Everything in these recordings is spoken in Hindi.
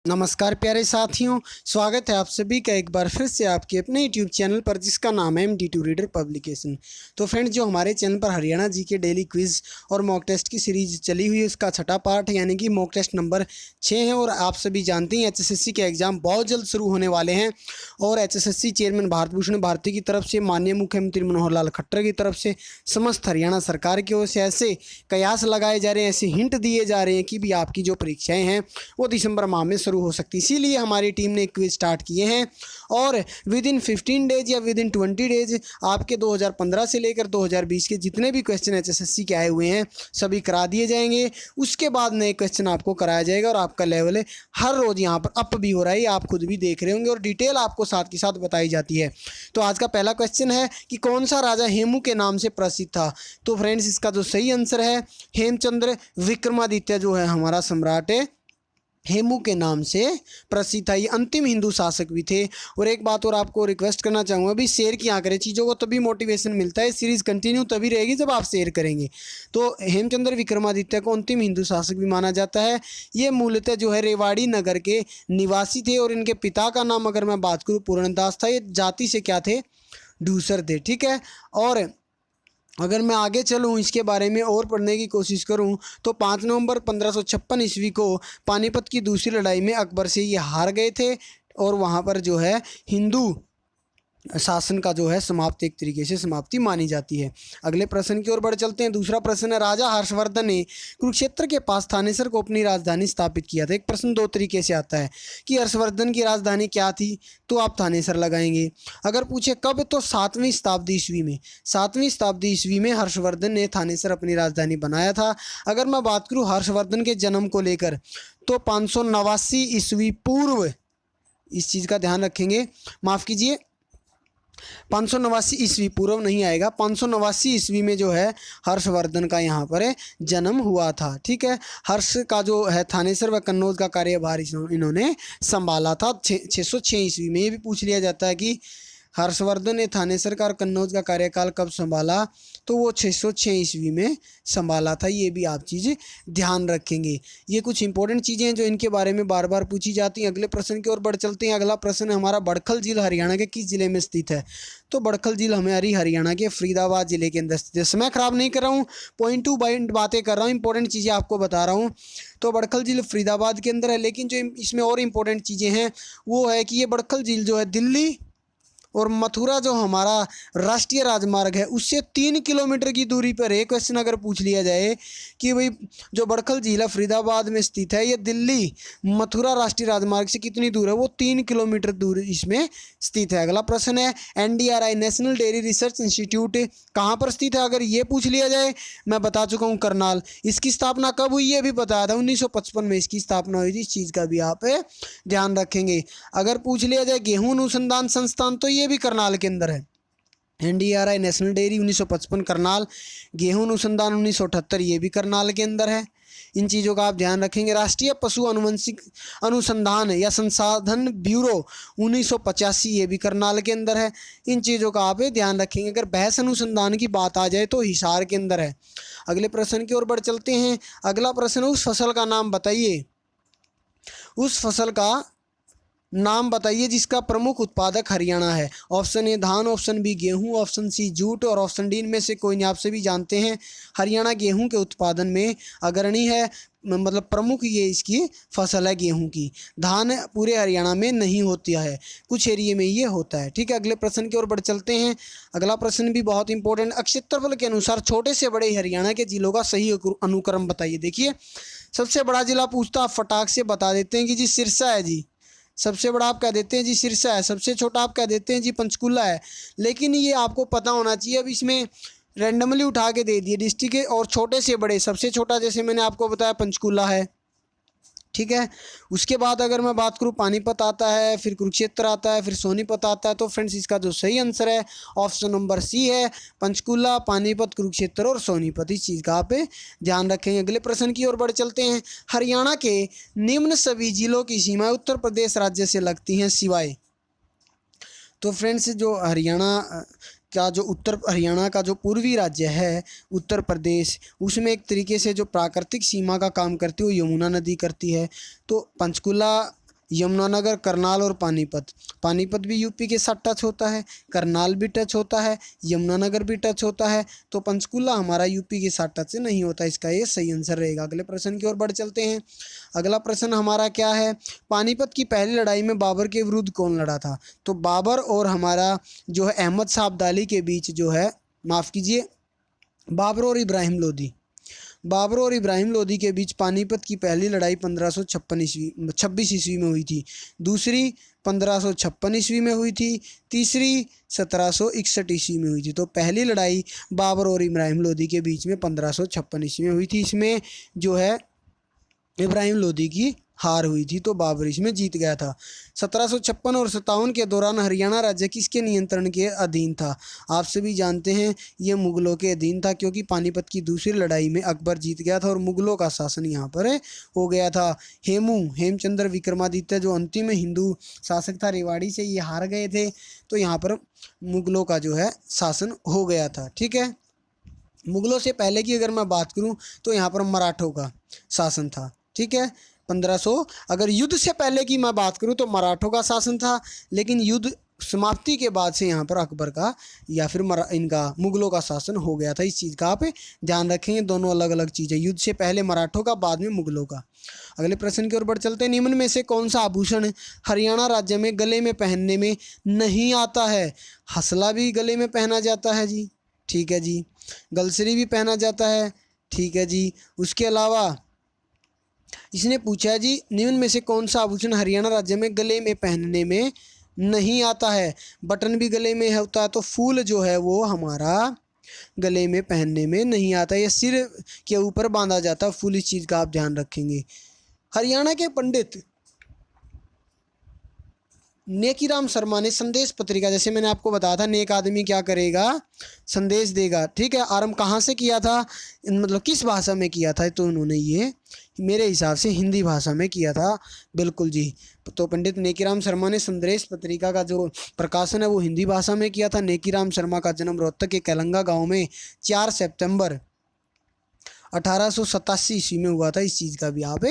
नमस्कार प्यारे साथियों, स्वागत है आप सभी का एक बार फिर से आपके अपने यूट्यूब चैनल पर जिसका नाम है MD2 रीडर पब्लिकेशन। तो फ्रेंड्स, जो हमारे चैनल पर हरियाणा जी के डेली क्विज़ और मॉक टेस्ट की सीरीज चली हुई है उसका छठा पार्ट यानी कि मॉक टेस्ट नंबर 6 है। और आप सभी जानते हैं HSSC के एग्ज़ाम बहुत जल्द शुरू होने वाले हैं और HSSC चेयरमैन भारत भूषण भारती की तरफ से, माननीय मुख्यमंत्री मनोहर लाल खट्टर की तरफ से, समस्त हरियाणा सरकार की ओर से ऐसे कयास लगाए जा रहे हैं, ऐसे हिंट दिए जा रहे हैं कि भी आपकी जो परीक्षाएँ हैं वो दिसंबर माह में शुरू हो सकती है। इसीलिए हमारी टीम ने क्विज स्टार्ट किए हैं और विद इन 15 डेज या विद इन 20 डेज आपके 2015 से लेकर 2020 के जितने भी क्वेश्चन HSSC के आए हुए हैं सभी करा दिए जाएंगे। उसके बाद नए क्वेश्चन आपको कराया जाएगा और आपका लेवल है हर रोज़ यहाँ पर अप भी हो रहा है, आप खुद भी देख रहे होंगे और डिटेल आपको साथ के साथ बताई जाती है। तो आज का पहला क्वेश्चन है कि कौन सा राजा हेमू के नाम से प्रसिद्ध था। तो फ्रेंड्स, इसका जो सही आंसर है हेमचंद्र विक्रमादित्य जो है हमारा सम्राट है हेमू के नाम से प्रसिद्ध था। ये अंतिम हिंदू शासक भी थे। और एक बात और आपको रिक्वेस्ट करना चाहूँगा, अभी शेयर किया करें, चीज़ों को तभी मोटिवेशन मिलता है। सीरीज़ कंटिन्यू तभी रहेगी जब आप शेयर करेंगे। तो हेमचंद्र विक्रमादित्य को अंतिम हिंदू शासक भी माना जाता है। ये मूलतः जो है रेवाड़ी नगर के निवासी थे और इनके पिता का नाम अगर मैं बात करूँ पूर्णदास था। ये जाति से क्या थे, डूसर थे। ठीक है। और अगर मैं आगे चलूँ इसके बारे में और पढ़ने की कोशिश करूँ तो 5 नवंबर 1556 ईस्वी को पानीपत की दूसरी लड़ाई में अकबर से ये हार गए थे और वहाँ पर जो है हिंदू शासन का जो है समाप्त, एक तरीके से समाप्ति मानी जाती है। अगले प्रश्न की ओर बढ़ चलते हैं। दूसरा प्रश्न है, राजा हर्षवर्धन ने कुरुक्षेत्र के पास थानेसर को अपनी राजधानी स्थापित किया था। एक प्रश्न दो तरीके से आता है कि हर्षवर्धन की राजधानी क्या थी, तो आप थानेसर लगाएंगे। अगर पूछे कब, तो 7वीं शताब्दी ईस्वी में, 7वीं शताब्दी ईस्वी में हर्षवर्धन ने थानेसर अपनी राजधानी बनाया था। अगर मैं बात करूँ हर्षवर्धन के जन्म को लेकर तो 589 ईस्वी पूर्व, इस चीज़ का ध्यान रखेंगे, माफ़ कीजिए 589 ईस्वी पूर्व नहीं आएगा, 589 ईस्वी में जो है हर्षवर्धन का यहाँ पर जन्म हुआ था। ठीक है। हर्ष का जो है थानेसर व कन्नौज का कार्यभार इन्होंने संभाला था 606 ईस्वी में। ये भी पूछ लिया जाता है कि हर्षवर्धन ने थानेसर का और कन्नौज का कार्यकाल कब संभाला, तो वो 606 ईस्वी में संभाला था। ये भी आप चीज़ें ध्यान रखेंगे। ये कुछ इंपॉर्टेंट चीज़ें हैं जो इनके बारे में बार बार पूछी जाती हैं। अगले प्रश्न की ओर बढ़ चलते हैं। अगला प्रश्न है हमारा, बड़खल झील हरियाणा के किस जिले में स्थित है। तो बड़खल झील हमारी हरियाणा के फरीदाबाद जिले के अंदर स्थित है। समय खराब नहीं कर रहा हूँ, पॉइंट टू पॉइंट बातें कर रहा हूँ, इंपॉर्टेंट चीज़ें आपको बता रहा हूँ। तो बड़खल झील फरीदाबाद के अंदर है, लेकिन जो इसमें और इंपॉर्टेंट चीज़ें हैं वो है कि ये बड़खल झील जो है दिल्ली और मथुरा जो हमारा राष्ट्रीय राजमार्ग है उससे 3 किलोमीटर की दूरी पर है। क्वेश्चन अगर पूछ लिया जाए कि भाई जो बड़खल झील फरीदाबाद में स्थित है ये दिल्ली मथुरा राष्ट्रीय राजमार्ग से कितनी दूर है, वो 3 किलोमीटर दूर इसमें स्थित है। अगला प्रश्न है, NDRI national dairy research institute कहाँ पर स्थित है। अगर ये पूछ लिया जाए, मैं बता चुका हूँ करनाल। इसकी स्थापना कब हुई ये भी बताया था, 1955 में इसकी स्थापना हुई थी। इस चीज़ का भी आप ध्यान रखेंगे। अगर पूछ लिया जाए गेहूं अनुसंधान संस्थान, तो ये भी करनाल के अंदर है। NDRI नेशनल डेयरी 1955 करनाल, गेहूं अनुसंधान 1978 ये भी करनाल के अंदर है। इन चीज़ों का आप ध्यान रखेंगे। राष्ट्रीय पशु अनुवंशिक अनुसंधान या संसाधन ब्यूरो 1985 ये भी करनाल के अंदर है। इन चीज़ों का आप ध्यान रखेंगे। अगर भैंस अनुसंधान की बात आ जाए तो हिसार के अंदर है। अगले प्रश्न की ओर बढ़ चलते हैं। अगला प्रश्न, उस फसल का नाम बताइए, उस फसल का नाम बताइए जिसका प्रमुख उत्पादक हरियाणा है। ऑप्शन ए धान, ऑप्शन बी गेहूं, ऑप्शन सी जूट और ऑप्शन डी इनमें से कोई नहीं। आप सभी जानते हैं हरियाणा गेहूं के उत्पादन में अग्रणी है, मतलब प्रमुख ये इसकी फसल है गेहूं की। धान पूरे हरियाणा में नहीं होती है, कुछ एरिया में ये होता है। ठीक है। अगले प्रश्न की ओर बढ़ चलते हैं। अगला प्रश्न भी बहुत इंपॉर्टेंट, क्षेत्रफल के अनुसार छोटे से बड़े हरियाणा के जिलों का सही अनुक्रम बताइए। देखिए, सबसे बड़ा जिला पूछता, आप फटाक से बता देते हैं कि जी सिरसा है जी, सबसे बड़ा आप कह देते हैं जी सिरसा है, सबसे छोटा आप कह देते हैं जी पंचकुला है। लेकिन ये आपको पता होना चाहिए, अब इसमें रैंडमली उठा के दे दिए डिस्ट्रिक्ट और छोटे से बड़े। सबसे छोटा जैसे मैंने आपको बताया पंचकुला है। ठीक है। उसके बाद अगर मैं बात करूँ पानीपत आता है, फिर कुरुक्षेत्र आता है, फिर सोनीपत आता है। तो फ्रेंड्स, इसका जो सही आंसर है ऑप्शन नंबर सी है, पंचकुला, पानीपत, कुरुक्षेत्र और सोनीपत। इस चीज़ का आप ध्यान रखेंगे। अगले प्रश्न की ओर बढ़ चलते हैं। हरियाणा के निम्न सभी जिलों की सीमाएं उत्तर प्रदेश राज्य से लगती हैं सिवाय। तो फ्रेंड्स, जो हरियाणा का जो पूर्वी राज्य है उत्तर प्रदेश, उसमें एक तरीके से जो प्राकृतिक सीमा का काम करती है वो यमुना नदी करती है। तो पंचकुला यमुनानगर, करनाल और पानीपत। पानीपत भी यूपी के साथ टच होता है, करनाल भी टच होता है, यमुनानगर भी टच होता है, तो पंचकुला हमारा यूपी के साथ टच नहीं होता। इसका ये सही आंसर रहेगा। अगले प्रश्न की ओर बढ़ चलते हैं। अगला प्रश्न हमारा क्या है, पानीपत की पहली लड़ाई में बाबर के विरुद्ध कौन लड़ा था? तो बाबर और हमारा जो है अहमद शाह अब्दाली के बीच जो है, माफ़ कीजिए, बाबर और इब्राहिम लोदी, बाबर और इब्राहिम लोदी के बीच पानीपत की पहली लड़ाई 1556 ईस्वी में हुई थी। दूसरी 1556 ईस्वी में हुई थी। तीसरी 1761 ईस्वी में हुई थी। तो पहली लड़ाई बाबर और इब्राहिम लोदी के बीच में 1556 ईस्वी में हुई थी। इसमें जो है इब्राहिम लोदी की हार हुई थी, तो बाबर इसमें जीत गया था। 1756 और 57 के दौरान हरियाणा राज्य किसके नियंत्रण के अधीन था? आप सभी जानते हैं ये मुगलों के अधीन था, क्योंकि पानीपत की दूसरी लड़ाई में अकबर जीत गया था और मुगलों का शासन यहाँ पर हो गया था। हेमचंद्र विक्रमादित्य जो अंतिम हिंदू शासक था, रेवाड़ी से, ये हार गए थे, तो यहाँ पर मुगलों का जो है शासन हो गया था। ठीक है, मुगलों से पहले की अगर मैं बात करूं तो यहाँ पर मराठों का शासन था। ठीक है, 1500, अगर युद्ध से पहले की मैं बात करूं तो मराठों का शासन था, लेकिन युद्ध समाप्ति के बाद से यहाँ पर अकबर का या फिर इनका मुगलों का शासन हो गया था। इस चीज़ का आप ध्यान रखेंगे, दोनों अलग अलग चीज़ें, युद्ध से पहले मराठों का, बाद में मुगलों का। अगले प्रश्न की ओर बढ़ चलते हैं। निम्न में से कौन सा आभूषण हरियाणा राज्य में गले में पहनने में नहीं आता है? हसला भी गले में पहना जाता है जी, ठीक है जी, गलसरी भी पहना जाता है, ठीक है जी। उसके अलावा इसने पूछा है जी, निम्न में से कौन सा आभूषण हरियाणा राज्य में गले में पहनने में नहीं आता है? बटन भी गले में होता है, तो फूल जो है वो हमारा गले में पहनने में नहीं आता, यह सिर के ऊपर बांधा जाता है फूल। इस चीज़ का आप ध्यान रखेंगे। हरियाणा के पंडित नेकीराम शर्मा ने संदेश पत्रिका, जैसे मैंने आपको बताया था, नेक आदमी क्या करेगा, संदेश देगा। ठीक है, आरंभ कहाँ से किया था, मतलब किस भाषा में किया था? तो उन्होंने ये मेरे हिसाब से हिंदी भाषा में किया था। बिल्कुल जी, तो पंडित नेकीराम शर्मा ने संदेश पत्रिका का जो प्रकाशन है वो हिंदी भाषा में किया था। नेकीराम शर्मा का जन्म रोहतक के कैलंगा गाँव में 4 सितंबर 1887 ईस्वी में हुआ था। इस चीज़ का भी आप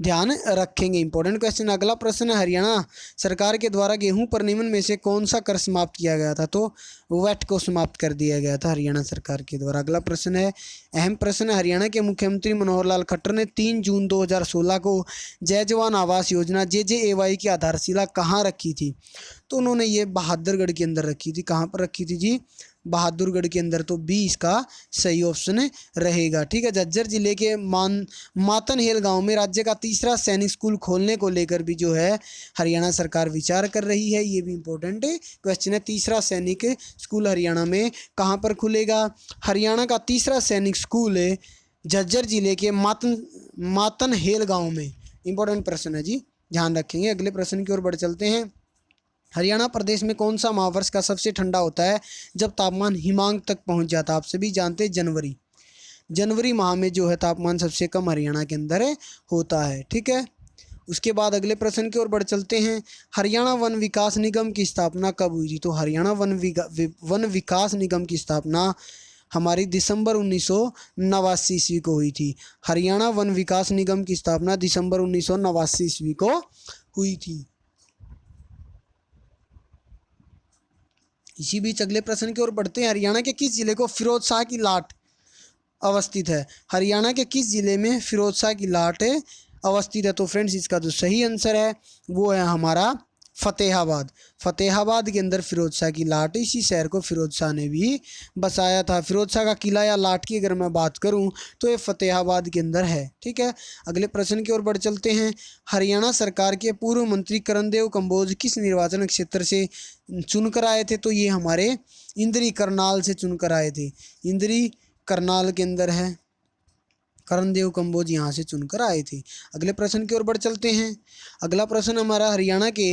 ध्यान रखेंगे। Important question. अगला प्रश्न है, हरियाणा सरकार के द्वारा गेहूं पर निम्न में से कौन सा कर समाप्त किया गया था? तो वैट को समाप्त कर दिया गया था हरियाणा सरकार के द्वारा। अगला प्रश्न है, अहम प्रश्न है, हरियाणा के मुख्यमंत्री मनोहर लाल खट्टर ने 3 जून 2016 को जय जवान आवास योजना JJAY की आधारशिला कहाँ रखी थी? तो उन्होंने ये बहादुरगढ़ के अंदर रखी थी। कहाँ पर रखी थी जी? बहादुरगढ़ के अंदर। तो बी इसका सही ऑप्शन रहेगा। ठीक है, झज्जर जिले के मातनहेल गांव में राज्य का तीसरा सैनिक स्कूल खोलने को लेकर भी जो है हरियाणा सरकार विचार कर रही है। ये भी इम्पोर्टेंट क्वेश्चन है। तीसरा सैनिक स्कूल हरियाणा में कहाँ पर खुलेगा? हरियाणा का तीसरा सैनिक स्कूल झज्जर जिले के मातनहेल गाँव में। इंपॉर्टेंट प्रश्न है जी, ध्यान रखेंगे। अगले प्रश्न की ओर बढ़ चलते हैं। हरियाणा प्रदेश में कौन सा माह वर्ष का सबसे ठंडा होता है जब तापमान हिमांक तक पहुंच जाता है? आप सभी जानते हैं जनवरी माह में जो है तापमान सबसे कम हरियाणा के अंदर होता है। ठीक है, उसके बाद अगले प्रश्न की ओर बढ़ चलते हैं। हरियाणा वन विकास निगम की स्थापना कब हुई थी? तो हरियाणा वन विकास निगम की स्थापना हमारी दिसंबर 1989 ईस्वी को हुई थी। हरियाणा वन विकास निगम की स्थापना दिसंबर 1989 ईस्वी को हुई थी। इसी बीच अगले प्रश्न की ओर बढ़ते हैं। हरियाणा के किस जिले को फिरोज शाह की लाट अवस्थित है? हरियाणा के किस जिले में फिरोज शाह की लाट अवस्थित है? तो फ्रेंड्स इसका जो सही आंसर है वो है हमारा फतेहाबाद के अंदर फिरोज शाह की लाट। इसी शहर को फिरोज शाह ने भी बसाया था। फिरोज शाह का किला या लाट की अगर मैं बात करूं तो ये फतेहाबाद के अंदर है। ठीक है, अगले प्रश्न की ओर बढ़ चलते हैं। हरियाणा सरकार के पूर्व मंत्री करणदेव कंबोज किस निर्वाचन क्षेत्र से चुनकर आए थे? तो ये हमारे इंद्री करनाल से चुनकर आए थे। इंद्री करनाल के अंदर है, करणदेव कंबोज यहाँ से चुनकर आए थे। अगले प्रश्न की ओर बढ़ चलते हैं। अगला प्रश्न हमारा, हरियाणा के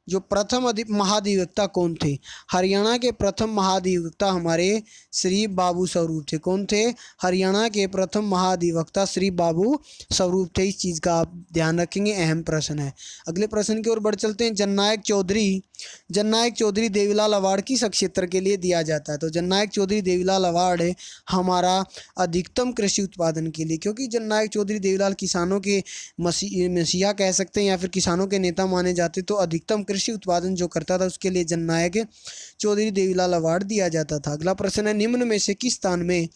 जो प्रथम महाधिवक्ता कौन थे? हरियाणा के प्रथम महाधिवक्ता हमारे श्री बाबू स्वरूप थे। कौन थे? हरियाणा के प्रथम महाधिवक्ता श्री बाबू स्वरूप थे। इस चीज़ का आप ध्यान रखेंगे, अहम प्रश्न है। अगले प्रश्न की ओर बढ़ चलते हैं। जननायक चौधरी देवीलाल अवार्ड किस क्षेत्र के लिए दिया जाता है? तो जननायक चौधरी देवीलाल अवार्ड है हमारा अधिकतम कृषि उत्पादन के लिए, क्योंकि जननायक चौधरी देवीलाल किसानों के मसीहा कह सकते हैं या फिर किसानों के नेता माने जाते। तो अधिकतम कृषि उत्पादन जो करता था उसके लिए जननायक चौधरी देवीलाल अवार्ड दिया जाता था। अगला प्रश्न है, निम्न में से किस स्थान में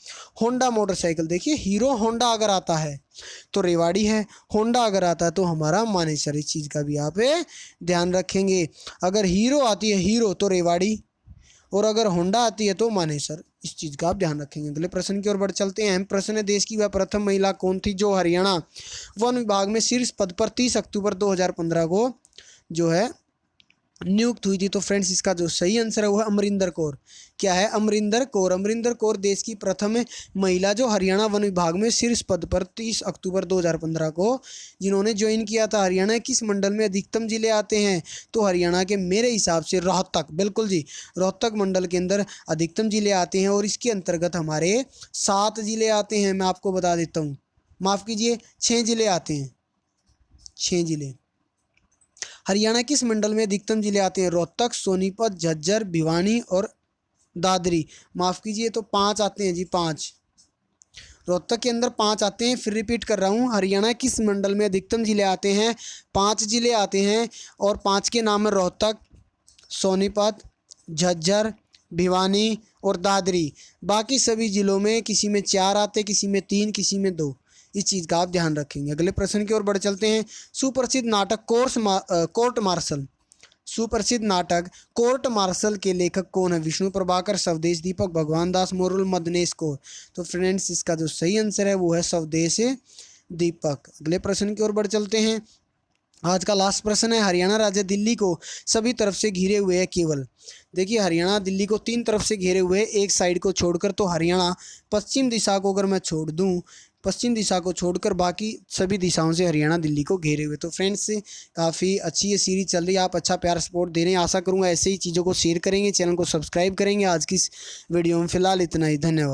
होंडा मोटरसाइकिल, देखिए हीरो होंडा अगर आता है तो रेवाड़ी है, होंडा अगर आता है तो हमारा मानेसर। इस चीज़ का भी आप ध्यान रखेंगे। अगर हीरो आती है हीरो तो रेवाड़ी, और अगर होंडा आती है तो मानेसर। इस चीज़ का आप ध्यान रखेंगे। अगले प्रश्न की ओर बढ़ चलते हैं। अहम प्रश्न है, देश की वह प्रथम महिला कौन थी जो हरियाणा वन विभाग में शीर्ष पद पर 30 अक्टूबर 2015 को जो है नियुक्त हुई थी? तो फ्रेंड्स इसका जो सही आंसर है वो है अमरिंदर कौर। क्या है? अमरिंदर कौर। अमरिंदर कौर देश की प्रथम महिला जो हरियाणा वन विभाग में शीर्ष पद पर 30 अक्टूबर 2015 को जिन्होंने ज्वाइन किया था। हरियाणा किस मंडल में अधिकतम जिले आते हैं? तो हरियाणा के मेरे हिसाब से रोहतक, बिल्कुल जी, रोहतक मंडल के अंदर अधिकतम जिले आते हैं और इसके अंतर्गत हमारे 7 जिले आते हैं। मैं आपको बता देता हूँ, माफ़ कीजिए 6 जिले आते हैं, 6 जिले। हरियाणा किस मंडल में अधिकतम जिले आते हैं? रोहतक, सोनीपत, झज्जर, भिवानी और दादरी। माफ़ कीजिए तो 5 आते हैं जी, 5। रोहतक के अंदर 5 आते हैं। फिर रिपीट कर रहा हूँ, हरियाणा किस मंडल में अधिकतम जिले आते हैं? 5 जिले आते हैं और 5 के नाम है रोहतक, सोनीपत, झज्जर, भिवानी और दादरी। बाकी सभी जिलों में किसी में 4 आते, किसी में 3, किसी में 2। इस चीज़ का आप ध्यान रखेंगे। अगले प्रश्न की ओर बढ़ चलते हैं। सुप्रसिद्ध नाटक कोर्ट मार्शल, सुप्रसिद्ध नाटक कोर्ट मार्शल के लेखक कौन है? विष्णु प्रभाकर, स्वदेश दीपक, भगवान दास मोरुल, मदनेश कौर। तो फ्रेंड्स इसका जो सही आंसर है वो है स्वदेश दीपक। अगले प्रश्न की ओर बढ़ चलते हैं। आज का लास्ट प्रश्न है, हरियाणा राज्य दिल्ली को सभी तरफ से घिरे हुए है केवल। देखिए हरियाणा दिल्ली को 3 तरफ से घेरे हुए, एक साइड को छोड़कर। तो हरियाणा पश्चिम दिशा को अगर मैं छोड़ दूं, पश्चिम दिशा को छोड़कर बाकी सभी दिशाओं से हरियाणा दिल्ली को घेरे हुए। तो फ्रेंड्स काफ़ी अच्छी ये सीरीज चल रही है, आप अच्छा प्यार सपोर्ट दे रहे हैं। आशा करूँगा ऐसे ही चीज़ों को शेयर करेंगे, चैनल को सब्सक्राइब करेंगे। आज की इस वीडियो में फ़िलहाल इतना ही, धन्यवाद।